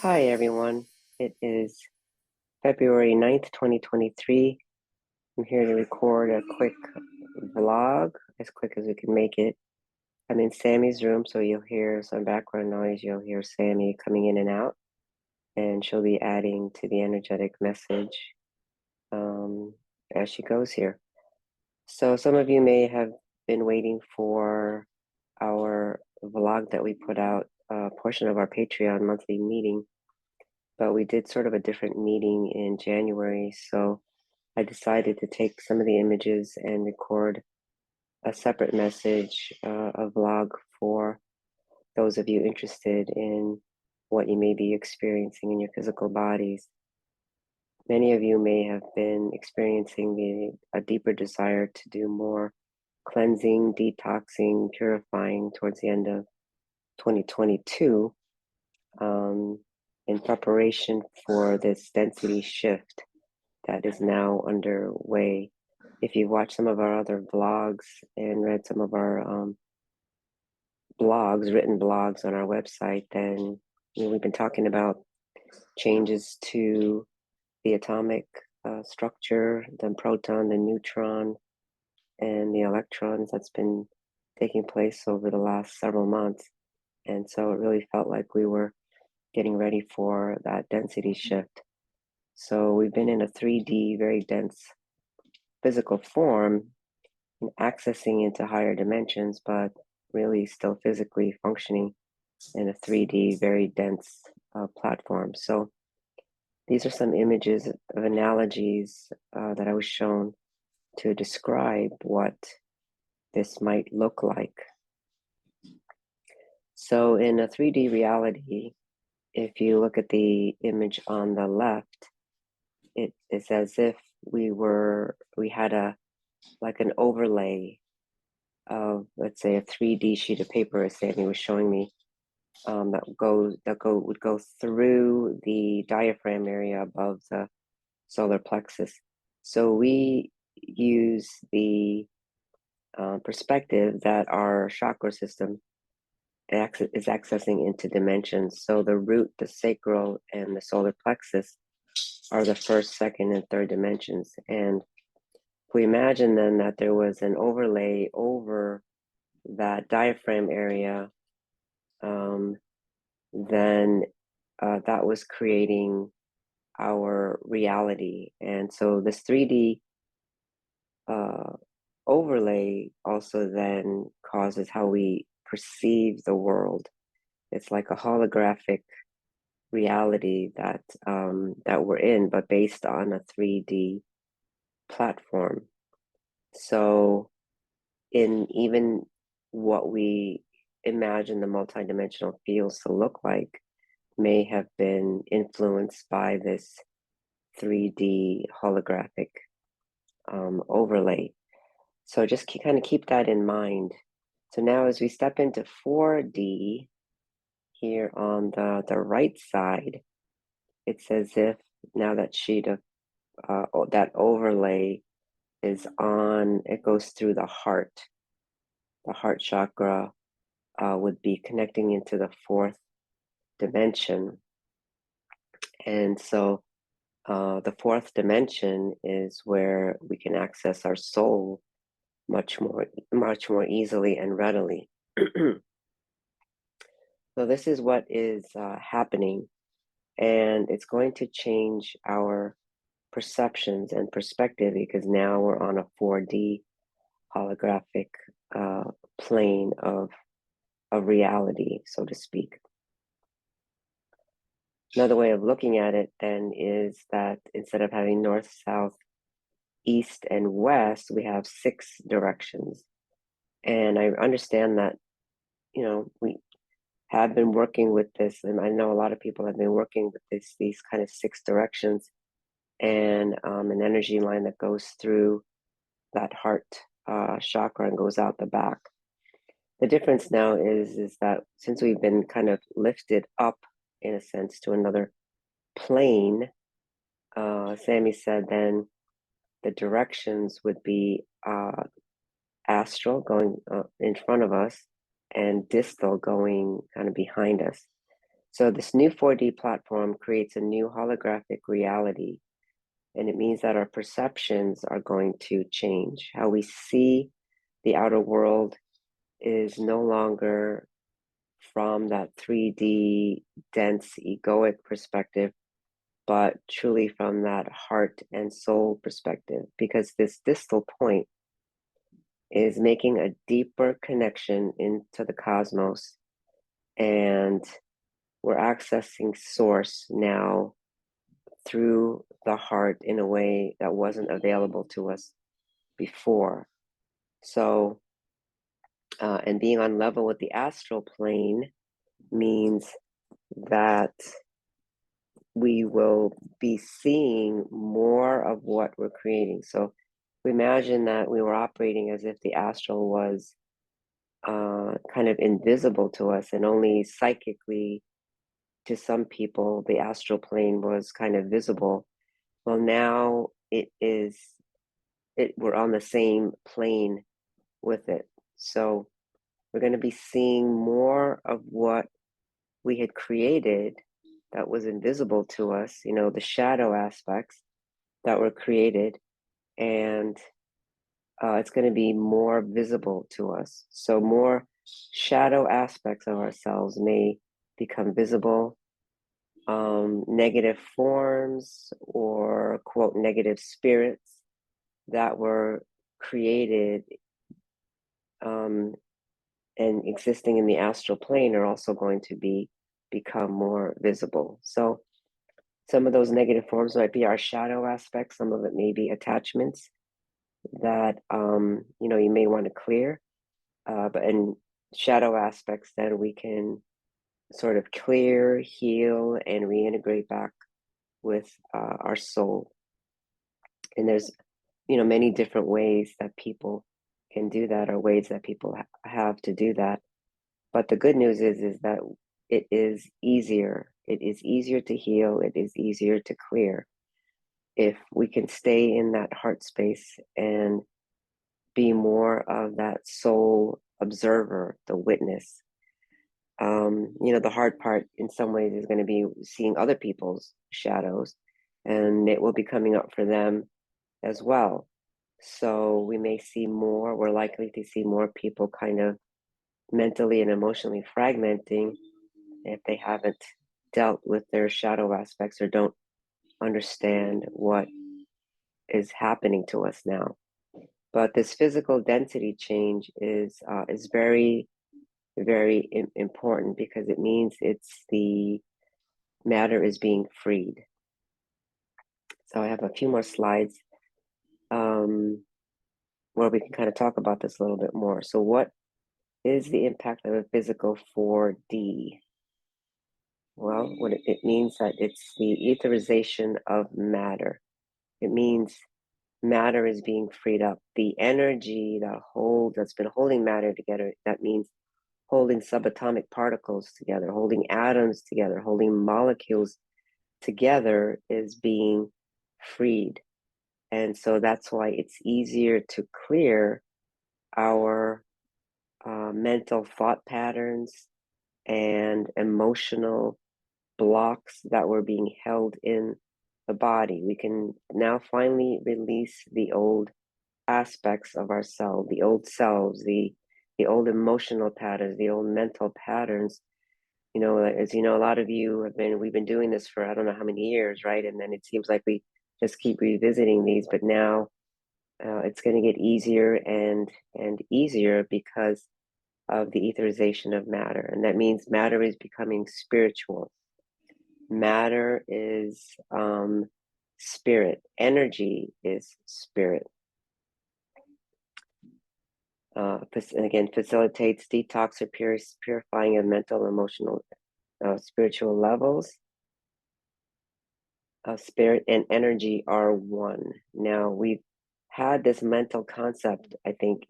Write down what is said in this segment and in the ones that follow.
Hi, everyone. It is February 9th, 2023. I'm here to record a quick vlog, as quick as we can make it. I'm in Sammy's room, so you'll hear some background noise. You'll hear Sammy coming in and out, and she'll be adding to the energetic message as she goes here. So some of you may have been waiting for our vlog that we put out, a portion of our Patreon monthly meeting. But we did sort of a different meeting in January, so I decided to take some of the images and record a separate message, a vlog for those of you interested in what you may be experiencing in your physical bodies. Many of you may have been experiencing a deeper desire to do more cleansing, detoxing, purifying towards the end of 2022. In preparation for this density shift that is now underway. If you've watched some of our other vlogs and read some of our written blogs on our website, then we've been talking about changes to the atomic structure, the proton, the neutron, and the electrons that's been taking place over the last several months. And so it really felt like we were getting ready for that density shift. So we've been in a 3D, very dense physical form and accessing into higher dimensions, but really still physically functioning in a 3D, very dense platform. So these are some images of analogies that I was shown to describe what this might look like. So in a 3D reality, if you look at the image on the left, it is as if we had like an overlay of, let's say, a 3D sheet of paper, as Sammy was showing me, that would go through the diaphragm area above the solar plexus. So we use the perspective that our chakra system is accessing into dimensions. So the root, the sacral, and the solar plexus are the first, second, and third dimensions. And if we imagine then that there was an overlay over that diaphragm area, then that was creating our reality. And so this 3D overlay also then causes how we perceive the world. It's like a holographic reality that we're in, but based on a 3D platform. So in even what we imagine the multidimensional fields to look like may have been influenced by this 3D holographic overlay. So just kind of keep that in mind. So now as we step into 4D, here on the right side, it's as if now that sheet of that overlay is on, it goes through the heart. The heart chakra would be connecting into the fourth dimension. And so the fourth dimension is where we can access our soul much more easily and readily. So this is what is happening, and it's going to change our perceptions and perspective because now we're on a 4D holographic plane of reality, so to speak. Another way of looking at it then is that instead of having north, south, east, and west, we have 6 directions. And I understand that, we have been working with this, and I know a lot of people have been working with these kind of 6 directions and an energy line that goes through that heart chakra and goes out the back. The difference now is that since we've been kind of lifted up in a sense to another plane, Sammy said then the directions would be astral going in front of us and distal going kind of behind us. So this new 4D platform creates a new holographic reality, and it means that our perceptions are going to change. How we see the outer world is no longer from that 3D dense egoic perspective, but truly from that heart and soul perspective, because this distal point is making a deeper connection into the cosmos, and we're accessing source now through the heart in a way that wasn't available to us before. So, and being on level with the astral plane means that we will be seeing more of what we're creating. So we imagine that we were operating as if the astral was kind of invisible to us, and only psychically to some people the astral plane was kind of visible. Well, now we're on the same plane with it. So we're going to be seeing more of what we had created that was invisible to us, the shadow aspects that were created, and it's going to be more visible to us. So more shadow aspects of ourselves may become visible, negative forms or quote negative spirits that were created and existing in the astral plane are also going to become more visible. So some of those negative forms might be our shadow aspects. Some of it may be attachments that you may want to clear. But in shadow aspects, then we can sort of clear, heal, and reintegrate back with our soul. And there's many different ways that people can do that, or ways that people have to do that. But the good news is that it is easier. It is easier to heal. It is easier to clear if we can stay in that heart space and be more of that soul observer, the witness. The hard part in some ways is going to be seeing other people's shadows, and it will be coming up for them as well. So we're likely to see more people kind of mentally and emotionally fragmenting if they haven't dealt with their shadow aspects or don't understand what is happening to us now. But this physical density change is very, very important, because it means the matter is being freed. So I have a few more slides where we can kind of talk about this a little bit more. So what is the impact of a physical 4D? Well, what it means that it's the etherization of matter. It means matter is being freed up. The energy that's been holding matter together, that means holding subatomic particles together, holding atoms together, holding molecules together, is being freed. And so that's why it's easier to clear our mental thought patterns and emotional blocks that were being held in the body. We can now finally release the old aspects of ourselves, the old selves, the old emotional patterns, the old mental patterns. As you know, a lot of you we've been doing this for I don't know how many years, right? And then it seems like we just keep revisiting these, but now it's going to get easier and easier because of the etherization of matter. And that means matter is becoming spiritual. Matter is spirit. Energy is spirit. And again, facilitates detox or purifying of mental, emotional, spiritual levels. Spirit and energy are one. Now, we've had this mental concept, I think,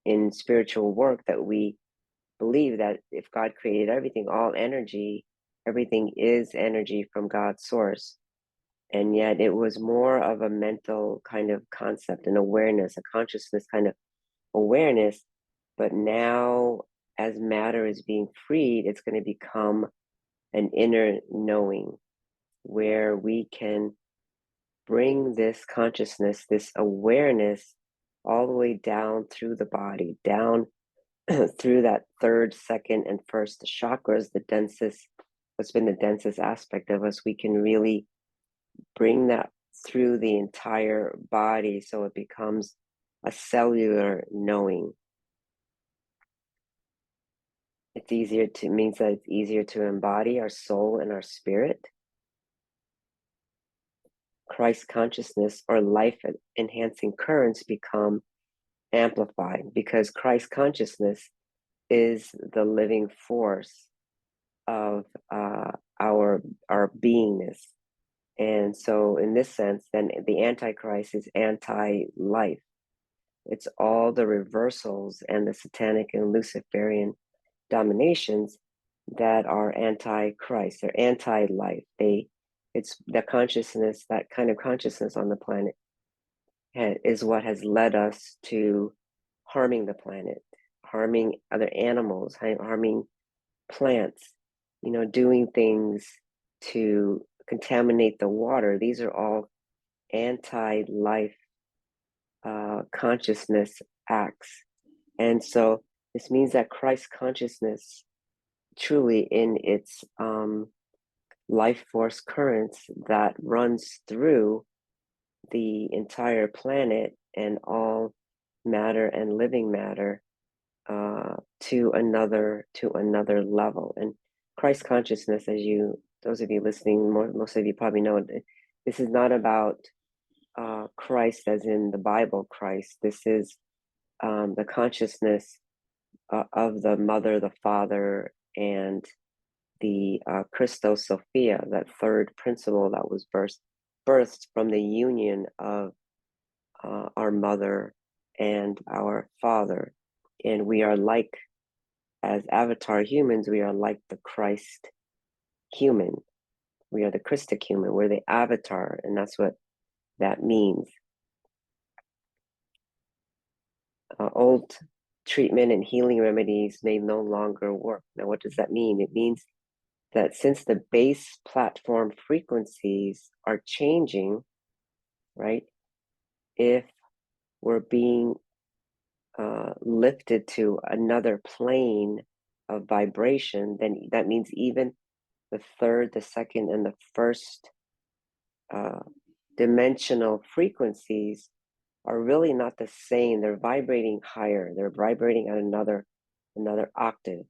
in spiritual work, that we believe that if God created everything, all energy, everything is energy from God's source. And yet it was more of a mental kind of concept, an awareness, a consciousness kind of awareness. But now, as matter is being freed, it's going to become an inner knowing where we can bring this consciousness, this awareness, all the way down through the body, down through that third, second, and first chakras, the densest, what's been the densest aspect of us. We can really bring that through the entire body so it becomes a cellular knowing. It means that it's easier to embody our soul and our spirit. Christ consciousness or life enhancing currents become amplified because Christ consciousness is the living force of our beingness. And so in this sense, then the Antichrist is anti-life. It's all the reversals and the satanic and Luciferian dominations that are anti-Christ. They're anti-life. It's the consciousness, that kind of consciousness on the planet is what has led us to harming the planet, harming other animals, harming plants, doing things to contaminate the water. These are all anti-life consciousness acts. And so this means that Christ consciousness truly in its life force currents that runs through the entire planet and all matter and living matter to another level. And Christ consciousness, as those of you listening, most of you probably know, this is not about Christ as in the Bible Christ. This is the consciousness of the Mother, the Father, and the Christos Sophia, that third principle that was birthed from the union of our Mother and our Father. And we are like, as avatar humans, we are like the Christ human. We are the Christic human. We're the avatar, and that's what that means. Old treatment and healing remedies may no longer work. Now, what does that mean? It means that since the base platform frequencies are changing, right? If we're being lifted to another plane of vibration, then that means even the third, the second, and the first dimensional frequencies are really not the same. They're vibrating higher. They're vibrating at another octave.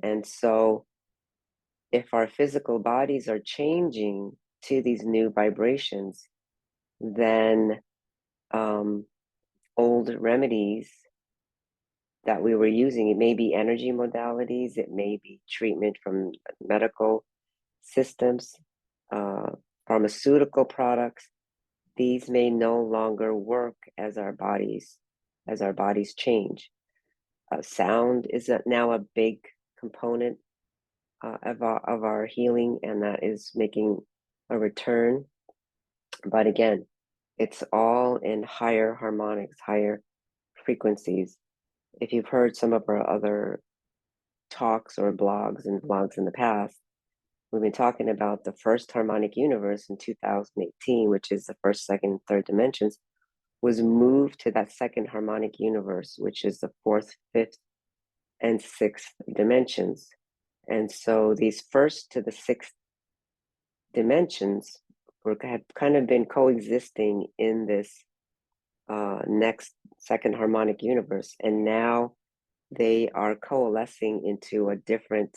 And so if our physical bodies are changing to these new vibrations, then old remedies that we were using, it may be energy modalities, it may be treatment from medical systems, pharmaceutical products, these may no longer work as our bodies change. Sound is now a big component of our healing, and that is making a return. But again, it's all in higher harmonics, higher frequencies. If you've heard some of our other talks or blogs in the past, we've been talking about the first harmonic universe in 2018, which is the first, second, third dimensions, was moved to that second harmonic universe, which is the fourth, fifth, and sixth dimensions. And so these first to the sixth dimensions have kind of been coexisting in this next second harmonic universe. And now they are coalescing into a different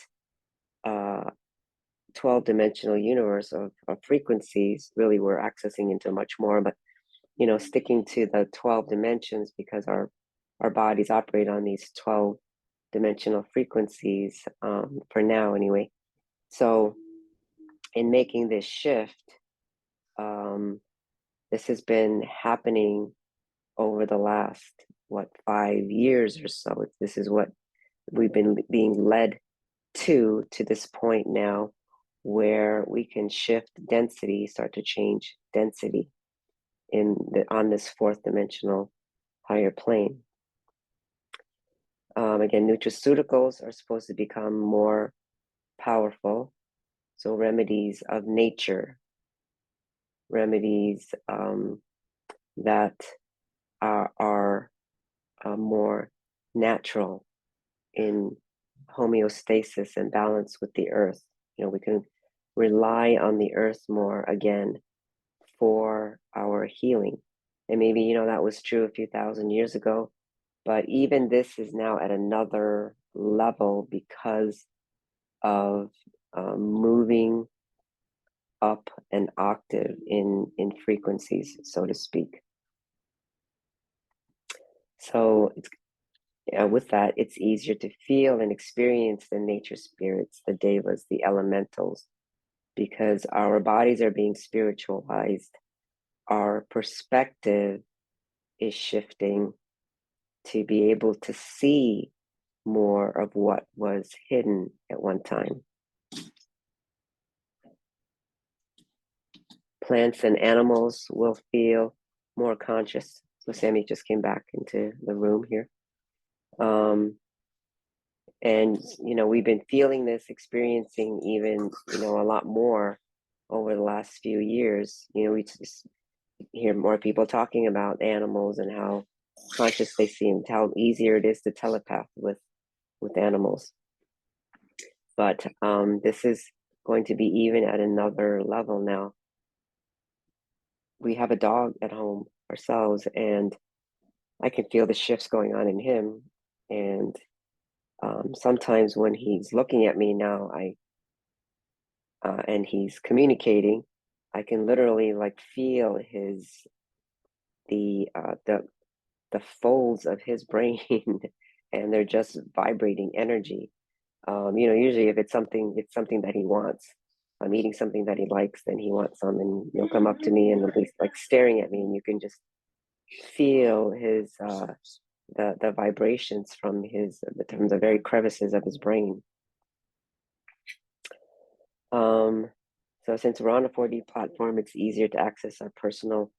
12-dimensional universe of frequencies. Really, we're accessing into much more, but sticking to the 12 dimensions because our bodies operate on these 12 dimensional frequencies for now anyway. So in making this shift, this has been happening over the last 5 years or so. This is what we've been being led to this point now, where we can shift density, start to change density on this fourth dimensional higher plane. Again, nutraceuticals are supposed to become more powerful So remedies of nature, remedies that are more natural, in homeostasis and balance with the earth. We can rely on the earth more again for our healing. And maybe, that was true a few thousand years ago, but even this is now at another level because of moving up an octave in frequencies, so to speak. So with that, it's easier to feel and experience the nature spirits, the devas, the elementals, because our bodies are being spiritualized. Our perspective is shifting to be able to see more of what was hidden at one time. Plants and animals will feel more conscious. So Sammy just came back into the room here. And, we've been feeling this, experiencing even, a lot more over the last few years. We just hear more people talking about animals and how conscious they seem, how easier it is to telepath with animals. But this is going to be even at another level now. We have a dog at home ourselves, and I can feel the shifts going on in him. And sometimes when he's looking at me now, and he's communicating, I can literally feel the folds of his brain, and they're just vibrating energy. Usually if it's something that he wants. I'm eating something that he likes, then he wants some, and he'll come up to me and he'll be staring at me, and you can just feel his the vibrations from the very crevices of his brain. So since we're on a 4D platform, it's easier to access our personal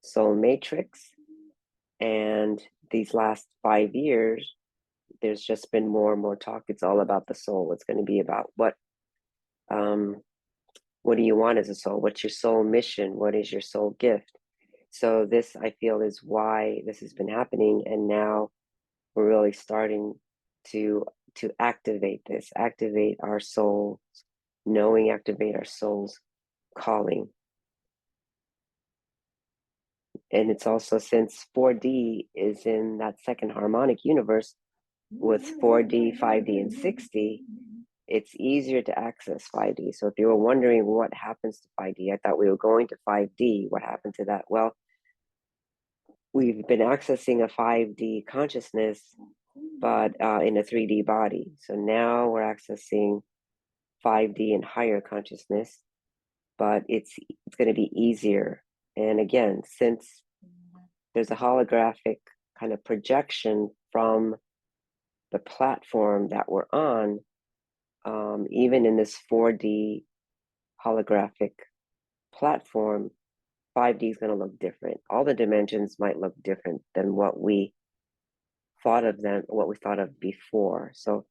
soul matrix. And these last 5 years, there's just been more and more talk. It's all about the soul. It's going to be about what do you want as a soul? What's your soul mission? What is your soul gift? So this, I feel, is why this has been happening. And now we're really starting to activate our soul knowing, activate our soul's calling. And it's also, since 4D is in that second harmonic universe with 4D, 5D, and 6D, it's easier to access 5D. So if you were wondering what happens to 5D, I thought we were going to 5D. What happened to that? Well, we've been accessing a 5D consciousness, but in a 3D body. So now we're accessing 5D and higher consciousness, but it's going to be easier. And again, since there's a holographic kind of projection from the platform that we're on, even in this 4D holographic platform, 5D is going to look different. All the dimensions might look different than what we thought of before. So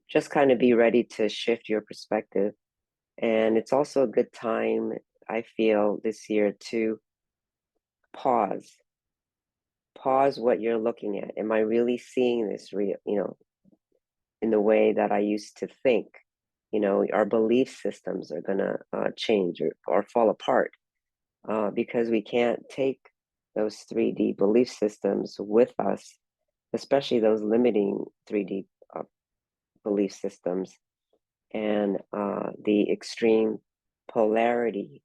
just kind of be ready to shift your perspective. And it's also a good time, I feel, this year to pause what you're looking at. Am I really seeing this real, in the way that I used to think? Our belief systems are going to change or fall apart because we can't take those 3D belief systems with us, especially those limiting 3D belief systems and the extreme polarity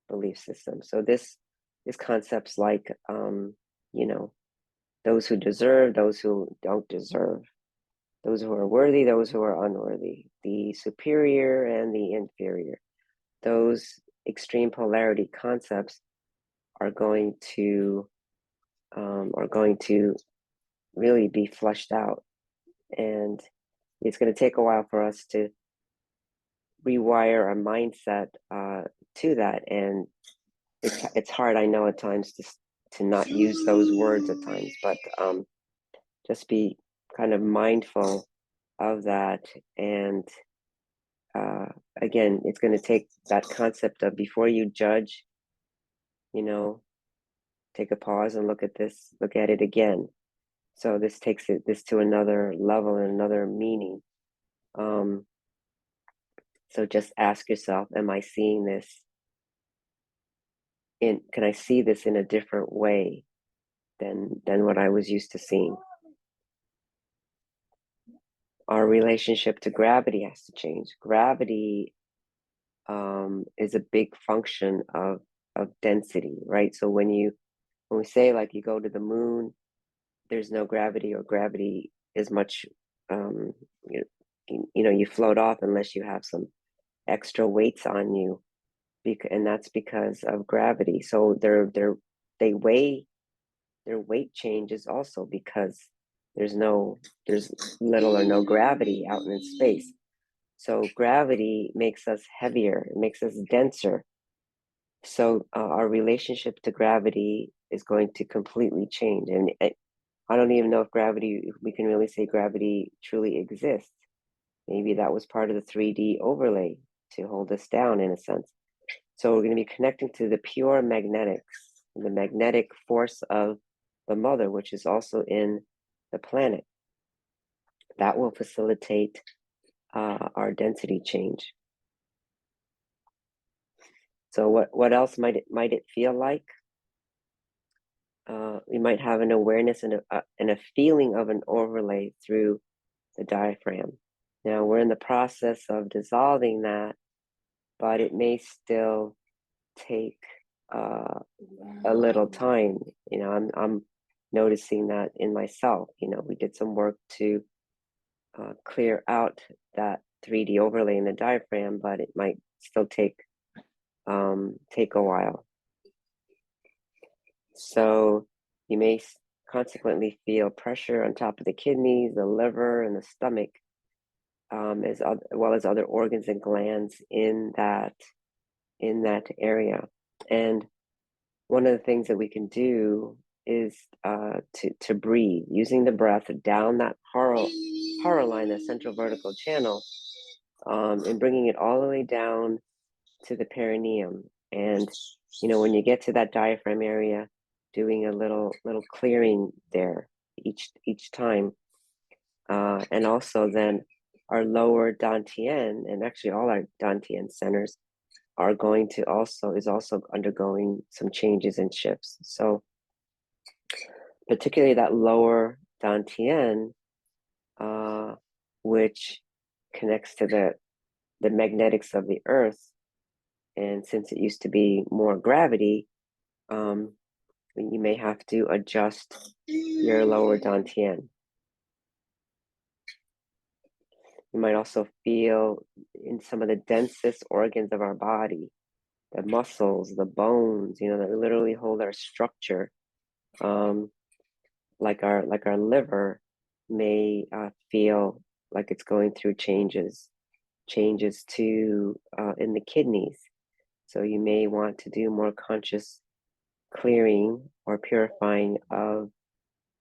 belief system. So this is concepts like, those who deserve, those who don't deserve, those who are worthy, those who are unworthy, the superior and the inferior. Those extreme polarity concepts are going to really be flushed out, and it's going to take a while for us to rewire our mindset to that. And it's hard, I know, at times to not use those words at times, but just be kind of mindful of that, and again, it's going to take that concept of before you judge, take a pause and look at it again. So this takes this to another level and another meaning. So just ask yourself, am I seeing this can I see this in a different way than what I was used to seeing? Our relationship to gravity has to change. Gravity is a big function of density, right? So when we say like you go to the moon, there's no gravity, or gravity is much, you, you float off unless you have some extra weights on you, and that's because of gravity. So they weigh, their weight changes also because there's little or no gravity out in space. So gravity makes us heavier, it makes us denser. So our relationship to gravity is going to completely change. And I don't even know if we can really say gravity truly exists. Maybe that was part of the 3D overlay to hold us down in a sense. So we're going to be connecting to the pure magnetics, the magnetic force of the mother, which is also in the planet. That will facilitate our density change. So what else might it feel like? We might have an awareness and a feeling of an overlay through the diaphragm. Now we're in the process of dissolving that, but it may still take a little time. I'm noticing that in myself. We did some work to clear out that 3D overlay in the diaphragm, but it might still take a while. So you may consequently feel pressure on top of the kidneys, the liver, and the stomach, as well as other organs and glands in that area. And one of the things that we can do is to breathe using the breath down that hara line, the central vertical channel, and bringing it all the way down to the perineum. And when you get to that diaphragm area, doing a little clearing there each time, and also then our lower dantian, and actually all our dantian centers are also undergoing some changes and shifts. So particularly that lower dantian, which connects to the magnetics of the earth, and since it used to be more gravity, you may have to adjust your lower dantian. You might also feel in some of the densest organs of our body, the muscles, the bones, that literally hold our structure, like our liver may feel like it's going through changes to in the kidneys. So you may want to do more conscious clearing or purifying of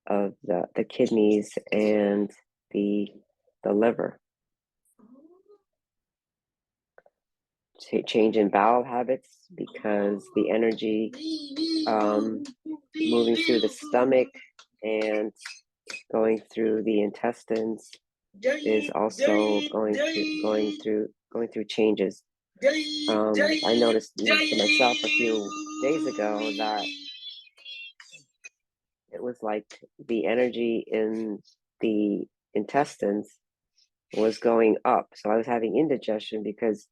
the kidneys and the liver. Change in bowel habits, because the energy moving through the stomach and going through the intestines is also going through changes. I noticed for myself a few days ago that it was like the energy in the intestines was going up. So I was having indigestion because,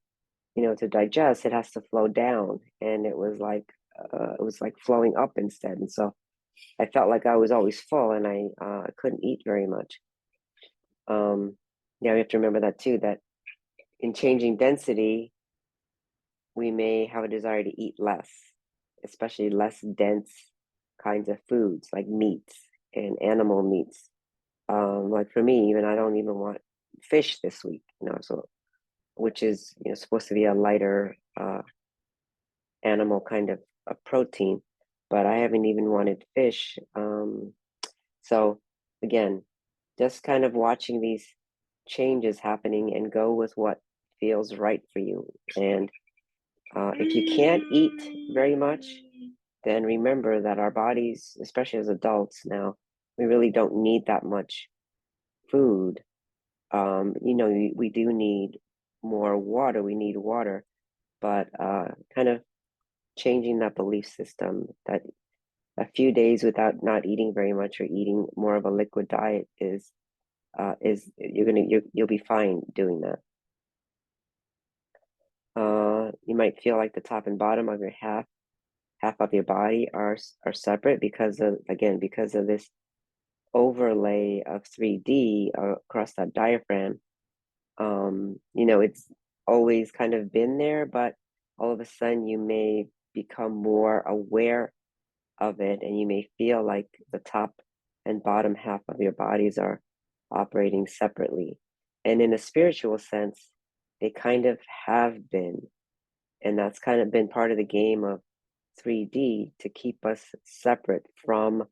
to digest, it has to flow down. And it was like flowing up instead. And so I felt like I was always full, and I couldn't eat very much. Yeah, we have to remember that too, that in changing density, we may have a desire to eat less, especially less dense kinds of foods like meats and animal meats. Like for me, even I don't even want fish this week, so which is supposed to be a lighter animal kind of a protein, but I haven't even wanted fish. So again, just kind of watching these changes happening and go with what feels right for you. And if you can't eat very much, then remember that our bodies, especially as adults now, we really don't need that much food. We do need more water. We need water, but kind of changing that belief system that a few days without not eating very much or eating more of a liquid diet is you'll be fine doing that. You might feel like the top and bottom of your half of your body are separate because of this overlay of 3D across that diaphragm. It's always kind of been there, but all of a sudden you may become more aware of it, and you may feel like the top and bottom half of your bodies are operating separately. And in a spiritual sense, they kind of have been. And that's kind of been part of the game of 3D to keep us separate from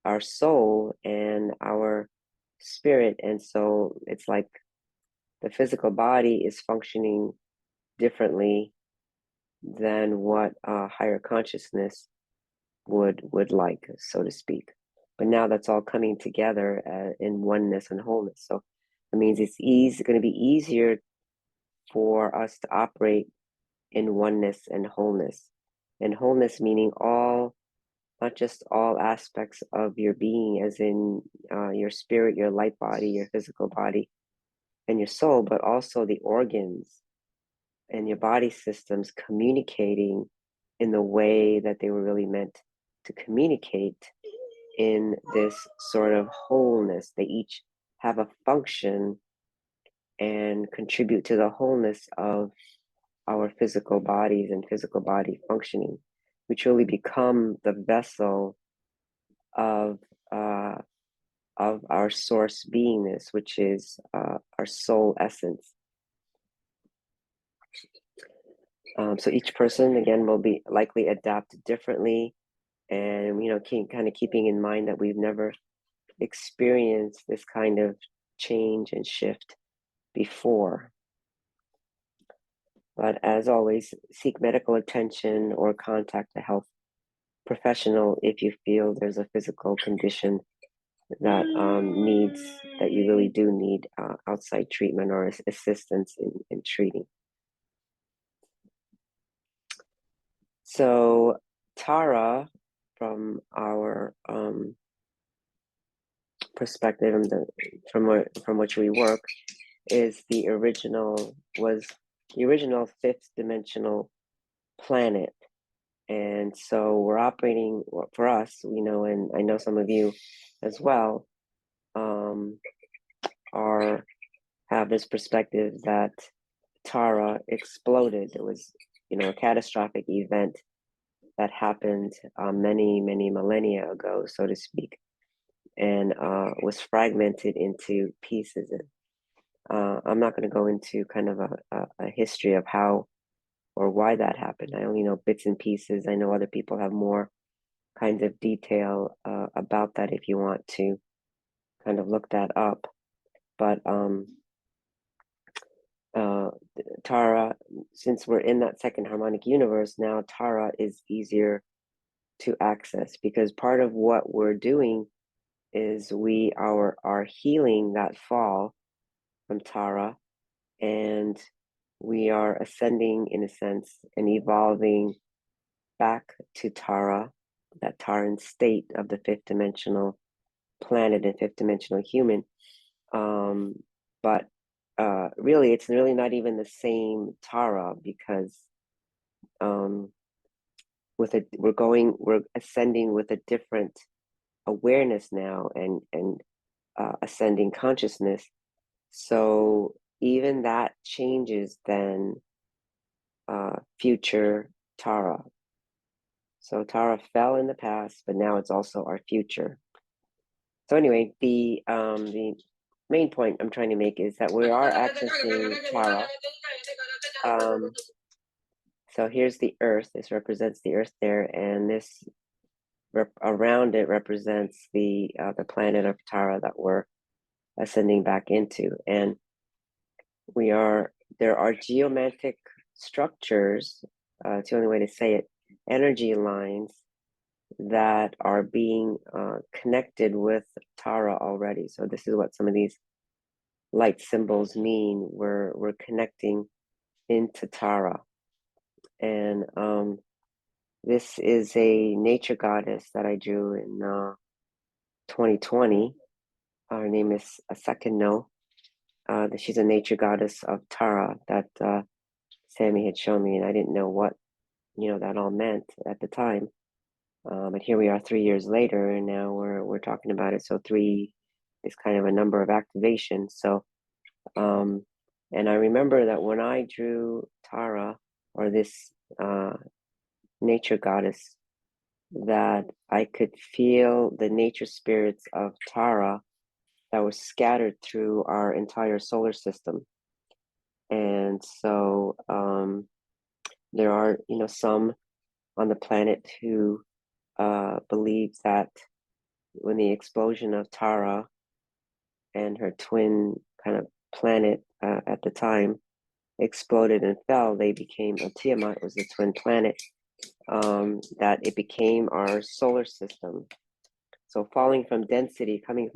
our soul and our spirit. And so it's like the physical body is functioning differently than what higher consciousness would like, so to speak. But now that's all coming together in oneness and wholeness. So it means it's going to be easier for us to operate in oneness and wholeness. And wholeness meaning all, not just all aspects of your being, as in your spirit, your light body, your physical body, and your soul, but also the organs and your body systems communicating in the way that they were really meant to communicate in this sort of wholeness. They each have a function and contribute to the wholeness of our physical bodies and physical body functioning. We truly become the vessel of our source beingness, which is our soul essence. So each person, again, will be likely adapt differently, and keeping in mind that we've never experienced this kind of change and shift before. But as always, seek medical attention or contact a health professional if you feel there's a physical condition that you really do need outside treatment or assistance in treating. So Tara, from our perspective and from which we work, was the original fifth dimensional planet. And so we're operating, for us, and I know some of you as well, have this perspective that Tara exploded. It was, a catastrophic event that happened many, many millennia ago, so to speak, and was fragmented into pieces. I'm not going to go into kind of a history of how or why that happened. I only know bits and pieces. I know other people have more kinds of detail about that if you want to kind of look that up. But Tara, since we're in that second harmonic universe now, Tara is easier to access, because part of what we're doing is we are healing that fall from Tara, and we are ascending, in a sense, and evolving back to Tara, that Taran state of the fifth dimensional planet and fifth dimensional human. But really, it's really not even the same Tara, because we're ascending with a different awareness now, and ascending consciousness. So even that changes then future Tara. So Tara fell in the past, but now it's also our future. So anyway, the main point I'm trying to make is that we are accessing Tara. So here's the Earth. This represents the Earth there, and this around it represents the planet of Tara that we're ascending back into. And we are there are geomantic structures, it's the only way to say it, energy lines that are being connected with Tara already. So this is what some of these light symbols mean. We're connecting into Tara. And this is a nature goddess that I drew in 2020. Her name is Asakino. She's a nature goddess of Tara that Sammy had shown me, and I didn't know what that all meant at the time. But here we are 3 years later, and now we're talking about it. So 3 is kind of a number of activations. So, and I remember that when I drew Tara, or this nature goddess, that I could feel the nature spirits of Tara that were scattered through our entire solar system. And so there are, some on the planet who believe that when the explosion of Tara and her twin kind of planet at the time exploded and fell, they became, Tiamat was the twin planet, that it became our solar system. So falling from density, from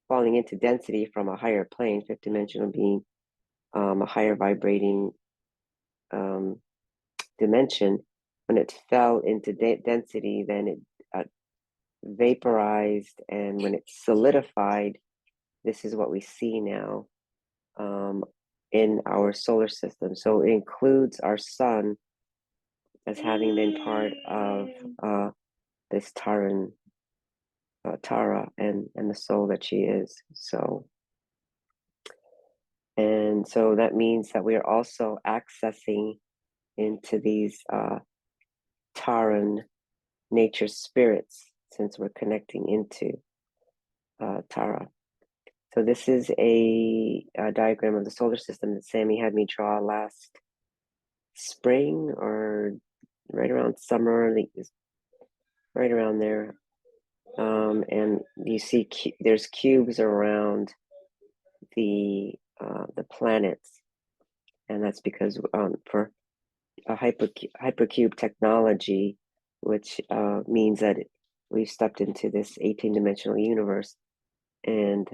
falling into density from a higher plane, fifth dimensional being, a higher vibrating dimension, when it fell into density, then it vaporized, and when it solidified, this is what we see now in our solar system. So it includes our sun as having been part of this Tara and the soul that she is. So that means that we are also accessing into these Taran nature spirits, since we're connecting into Tara. So this is a diagram of the solar system that Sammy had me draw last spring, or right around summer, right around there. And you see there's cubes around the planets, and that's because for a hypercube technology, which means that we've stepped into this 18-dimensional universe, and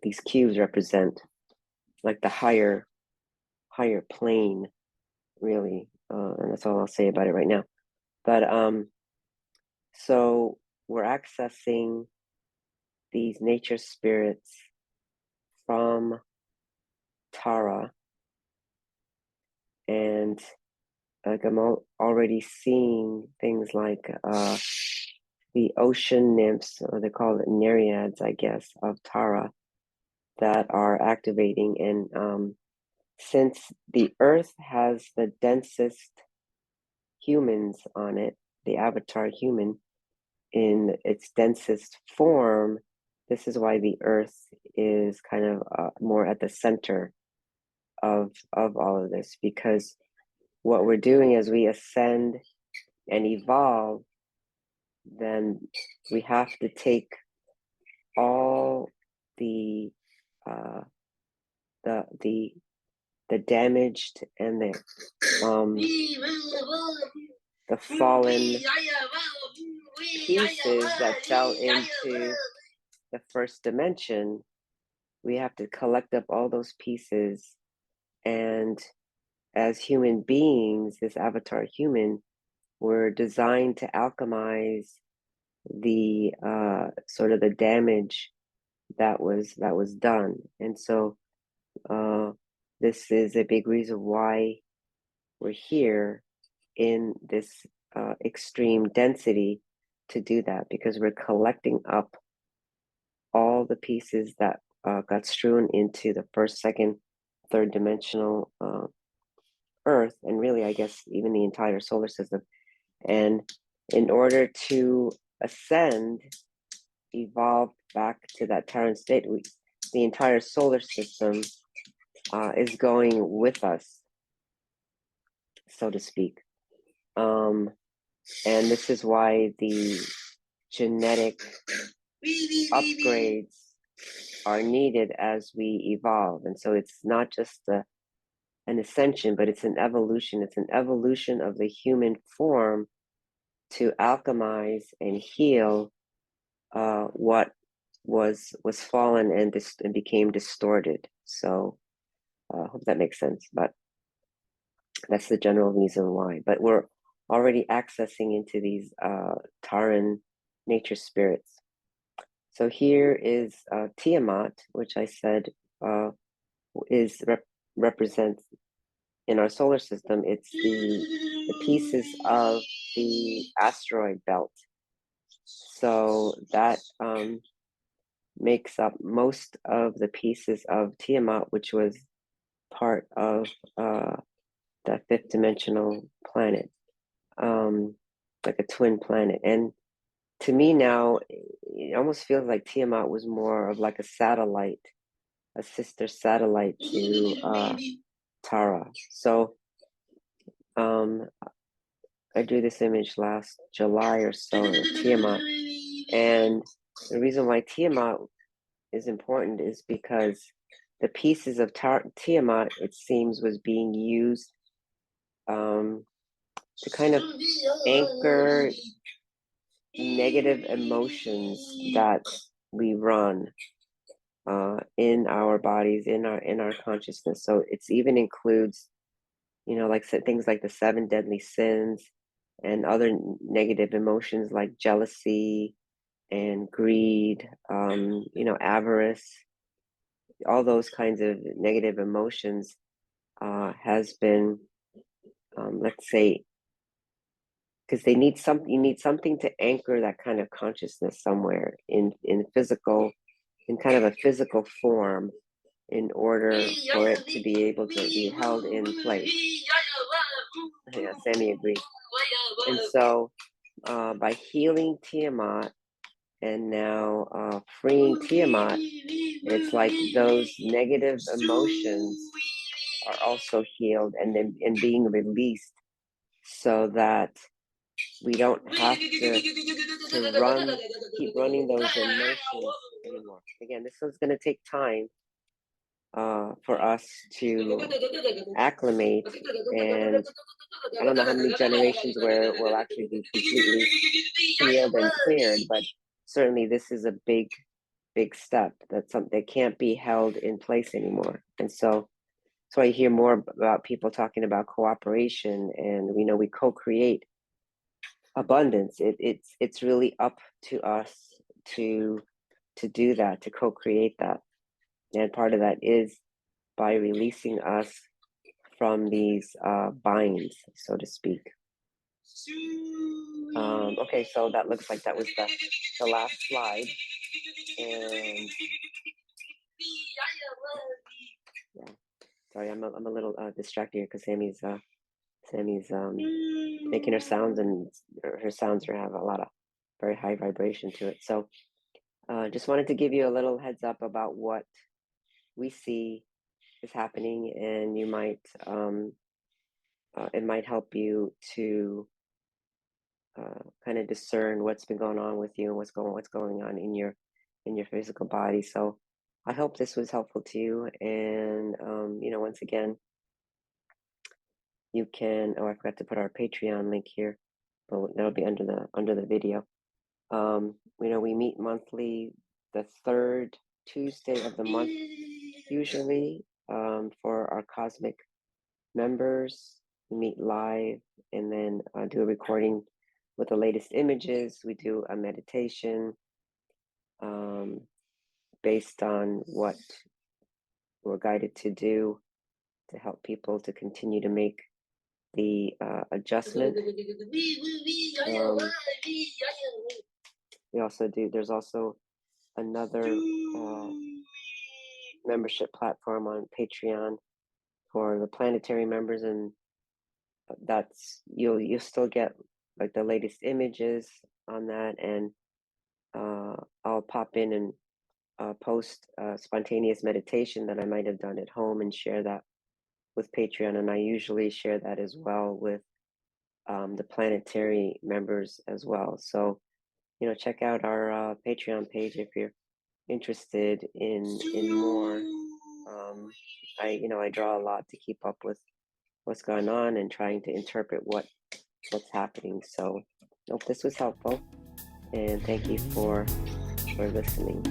these cubes represent like the higher plane, really, and that's all I'll say about it right now. But so we're accessing these nature spirits from Tara, and like I'm already seeing things like the ocean nymphs, or they call it nereids, I guess, of Tara, that are activating. And since the Earth has the densest humans on it, the avatar human in its densest form, this is why the Earth is kind of more at the center of all of this, because what we're doing as we ascend and evolve, then we have to take all the damaged and the fallen pieces that fell into the first dimension. We have to collect up all those pieces, and as human beings, this avatar human, we're designed to alchemize the sort of the damage that was done. And so this is a big reason why we're here in this extreme density to do that, because we're collecting up all the pieces that got strewn into the first, second, third dimensional Earth, and really, I guess, even the entire solar system. And in order to ascend, evolve back to that Terran state, the entire solar system is going with us, so to speak. And this is why the genetic upgrades are needed as we evolve. And so it's not just an ascension, but it's an evolution. It's an evolution of the human form to alchemize and heal what was fallen and became distorted. So I hope that makes sense. But that's the general reason why. But we're already accessing into these Taran nature spirits. So here is Tiamat, which I said is represents in our solar system. It's the pieces of the asteroid belt. So that makes up most of the pieces of Tiamat, which was part of the fifth dimensional planet, like a twin planet. And to me now, it almost feels like Tiamat was more of like a satellite, a sister satellite to Tara. So I drew this image last July or so of Tiamat. And the reason why Tiamat is important is because the pieces of Tiamat, it seems, was being used to kind of anchor negative emotions that we run in our bodies, in our consciousness. So it's even includes, like things like the 7 deadly sins and other negative emotions like jealousy and greed, avarice. All those kinds of negative emotions has been, let's say, because you need something to anchor that kind of consciousness somewhere in physical, in kind of a physical form, in order for it to be able to be held in place. Yeah, Sammy agrees. And so by healing Tiamat and now freeing Tiamat, it's like those negative emotions are also healed and being released, so that we don't have to keep running those emotions anymore. Again, this is going to take time for us to acclimate, and I don't know how many generations where we'll actually be completely healed and cleared, but certainly this is a big step. That's something that can't be held in place anymore. And so I hear more about people talking about cooperation, and we know we co-create abundance. It's really up to us to do that, to co-create that. And part of that is by releasing us from these binds, so to speak. Okay, so that looks like that was the last slide. And yeah, sorry, I'm a little distracted here because Sammy's making her sounds, and her sounds have a lot of very high vibration to it. So just wanted to give you a little heads up about what we see is happening, and you might it might help you to kind of discern what's been going on with you and what's going on in your physical body. So I hope this was helpful to you. And once again, you can. Oh, I forgot to put our Patreon link here, but that'll be under the video. We meet monthly, the third Tuesday of the month, usually, for our cosmic members. We meet live and then do a recording with the latest images. We do a meditation based on what we're guided to do to help people to continue to make the adjustment. There's also another membership platform on Patreon for the planetary members, and that's you'll still get like the latest images on that, and I'll pop in and post spontaneous meditation that I might have done at home and share that with Patreon, and I usually share that as well with the planetary members as well. So check out our Patreon page if you're interested in more. I draw a lot to keep up with what's going on and trying to interpret what's happening. So, hope this was helpful, and thank you for listening.